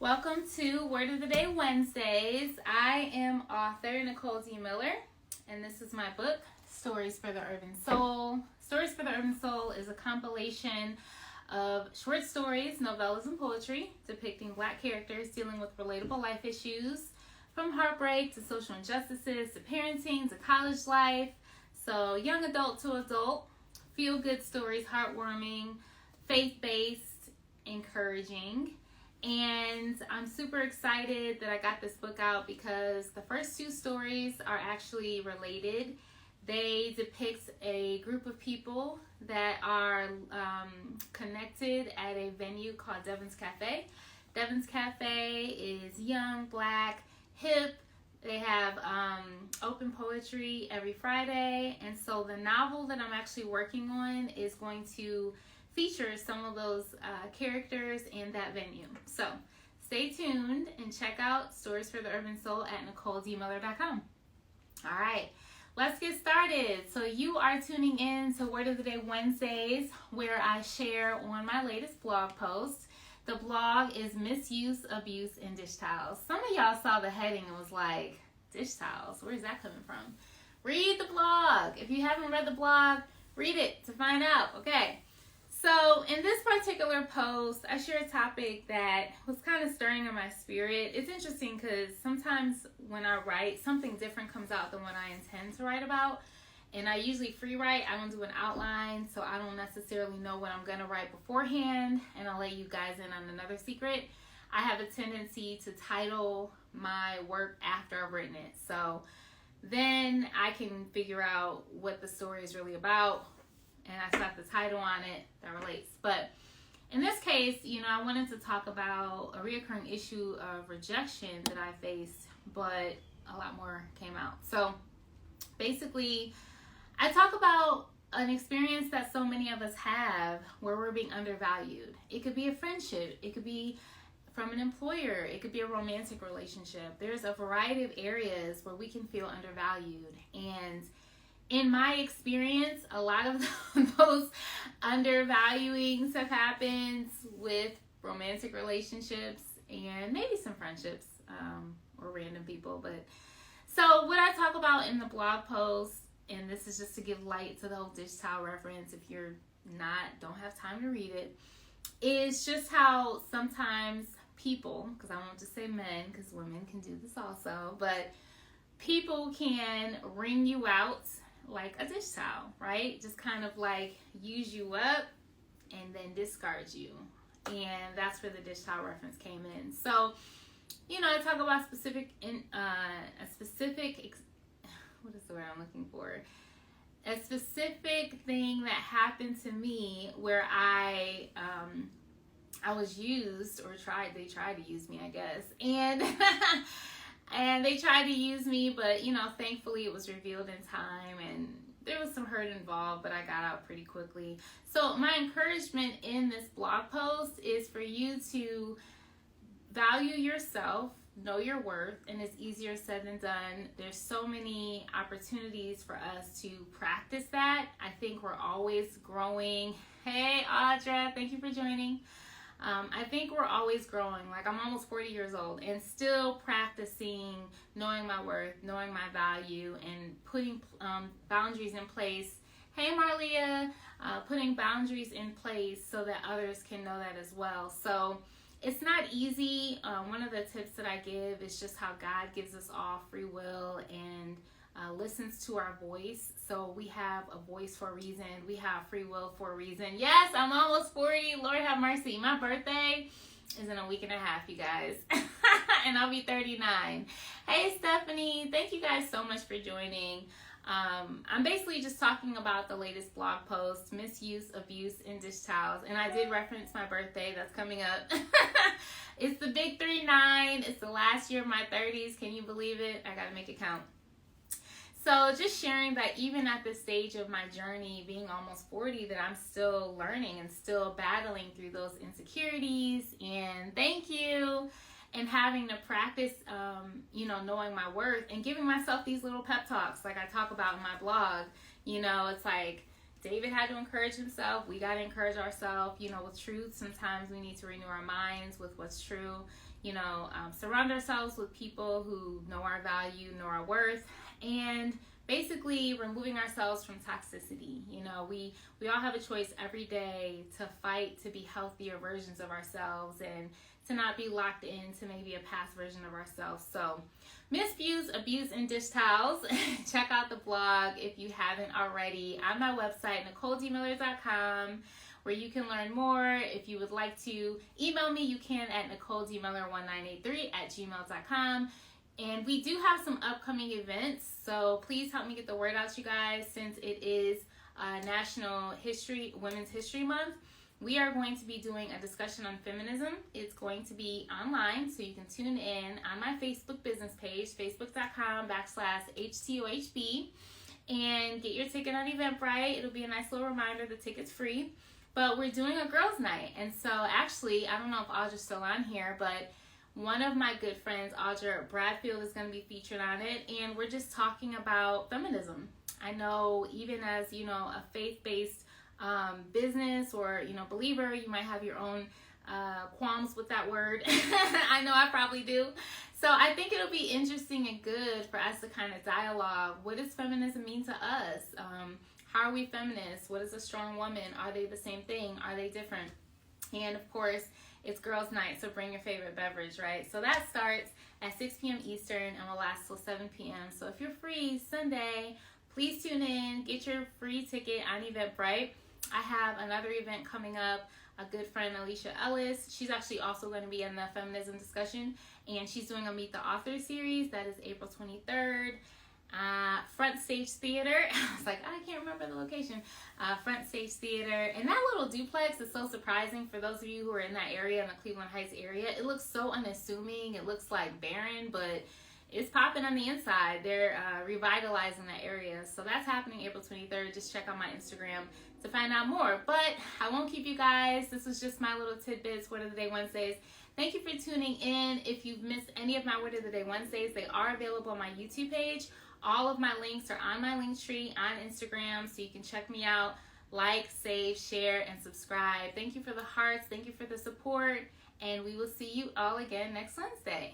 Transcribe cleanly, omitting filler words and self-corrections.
Welcome to Word of the Day Wednesdays. I am author Nicole D. Miller, and this is my book, Stories for the Urban Soul. Stories for the Urban Soul is a compilation of short stories, novellas, and poetry depicting Black characters dealing with relatable life issues, from heartbreak to social injustices to parenting to college life. So young adult to adult, feel-good stories, heartwarming, faith-based, encouraging. And I'm super excited that I got this book out because the first two stories are actually related. They depict a group of people that are connected at a venue called Devon's Cafe. Devon's Cafe is young, Black, hip. They have open poetry every Friday. And so the novel that I'm actually working on is going to feature some of those characters in that venue. So stay tuned and check out Stories for the Urban Soul at NicoleDMiller.com. All right, let's get started. So you are tuning in to Word of the Day Wednesdays, where I share on my latest blog post. The blog is Misuse, Abuse, and Dish Towels. Some of y'all saw the heading and was like, dish towels, where's that coming from? Read the blog. If you haven't read the blog, read it to find out, okay? So in this particular post, I share a topic that was kind of stirring in my spirit. It's interesting because sometimes when I write, something different comes out than what I intend to write about. And I usually free write. I don't do an outline, so I don't necessarily know what I'm going to write beforehand. And I'll let you guys in on another secret. I have a tendency to title my work after I've written it. So then I can figure out what the story is really about. And I slap the title on it that relates. But in this case, I wanted to talk about a reoccurring issue of rejection that I faced, but a lot more came out. So basically, I talk about an experience that so many of us have where we're being undervalued. It could be a friendship. It could be from an employer. It could be a romantic relationship. There's a variety of areas where we can feel undervalued. And in my experience, a lot of those undervaluings have happened with romantic relationships and maybe some friendships or random people. But so what I talk about in the blog post, and this is just to give light to the whole dish towel reference if you're don't have time to read it, is just how sometimes people, because I won't just say men because women can do this also, but people can wring you out like a dish towel, right? Just kind of like use you up and then discard you. And that's where the dish towel reference came in. So, I talk about what is the word I'm looking for? A specific thing that happened to me where I was used or they tried to use me, I guess. And and they tried to use me, but, thankfully it was revealed in time and there was some hurt involved, but I got out pretty quickly. So my encouragement in this blog post is for you to value yourself, know your worth, and it's easier said than done. There's so many opportunities for us to practice that. I think we're always growing. Hey, Audra, thank you for joining. I think we're always growing. Like, I'm almost 40 years old and still practicing knowing my worth, knowing my value, and putting boundaries in place. Hey, Marlia, putting boundaries in place so that others can know that as well. So it's not easy. One of the tips that I give is just how God gives us all free will and listens to our voice. So we have a voice for a reason. We have free will for a reason. Yes, I'm almost 40. Lord have mercy. My birthday is in a week and a half, you guys. And I'll be 39. Hey, Stephanie. Thank you guys so much for joining. I'm basically just talking about the latest blog post, Misuse, Abuse, and Dish Towels. And I did reference my birthday. That's coming up. It's the big 39. It's the last year of my 30s. Can you believe it? I got to make it count. So just sharing that even at this stage of my journey, being almost 40, that I'm still learning and still battling through those insecurities. And thank you. And having to practice, knowing my worth and giving myself these little pep talks like I talk about in my blog. It's like David had to encourage himself. We got to encourage ourselves, with truth. Sometimes we need to renew our minds with what's true. surround ourselves with people who know our value, know our worth, and basically removing ourselves from toxicity. We all have a choice every day to fight to be healthier versions of ourselves and to not be locked into maybe a past version of ourselves. So misuse, abuse, and dish towels. Check out the blog if you haven't already on my website, NicoleDMiller.com, where you can learn more. If you would like to email me, you can at NicoleDMiller1983@gmail.com. And we do have some upcoming events, so please help me get the word out, you guys, since it is National Women's History Month. We are going to be doing a discussion on feminism. It's going to be online, so you can tune in on my Facebook business page, facebook.com/HTOHB, and get your ticket on Eventbrite. It'll be a nice little reminder the ticket's free. But we're doing a girls' night, and so actually, I don't know if Audra's still on here, but one of my good friends, Audra Bradfield, is going to be featured on it, and we're just talking about feminism. I know even as, a faith-based business or, believer, you might have your own qualms with that word. I know I probably do. So I think it'll be interesting and good for us to kind of dialogue. What does feminism mean to us? How are we feminists? What is a strong woman? Are they the same thing? Are they different? And of course, it's girls' night, so bring your favorite beverage, right? So that starts at 6 p.m. Eastern and will last till 7 p.m. So if you're free Sunday, please tune in. Get your free ticket on Eventbrite. I have another event coming up. A good friend, Alicia Ellis, she's actually also going to be in the feminism discussion, and she's doing a Meet the Author series. That is April 23rd. Front Stage Theater. I was like, I can't remember the location. Front Stage Theater. And that little duplex is so surprising for those of you who are in that area, in the Cleveland Heights area. It looks so unassuming. It looks like barren, but it's popping on the inside. They're revitalizing that area. So that's happening April 23rd. Just check out my Instagram to find out more. But I won't keep you guys. This was just my little tidbits, Word of the Day Wednesdays. Thank you for tuning in. If you've missed any of my Word of the Day Wednesdays, they are available on my YouTube page. All of my links are on my Linktree on Instagram, so you can check me out, like, save, share, and subscribe. Thank you for the hearts. Thank you for the support, and we will see you all again next Wednesday.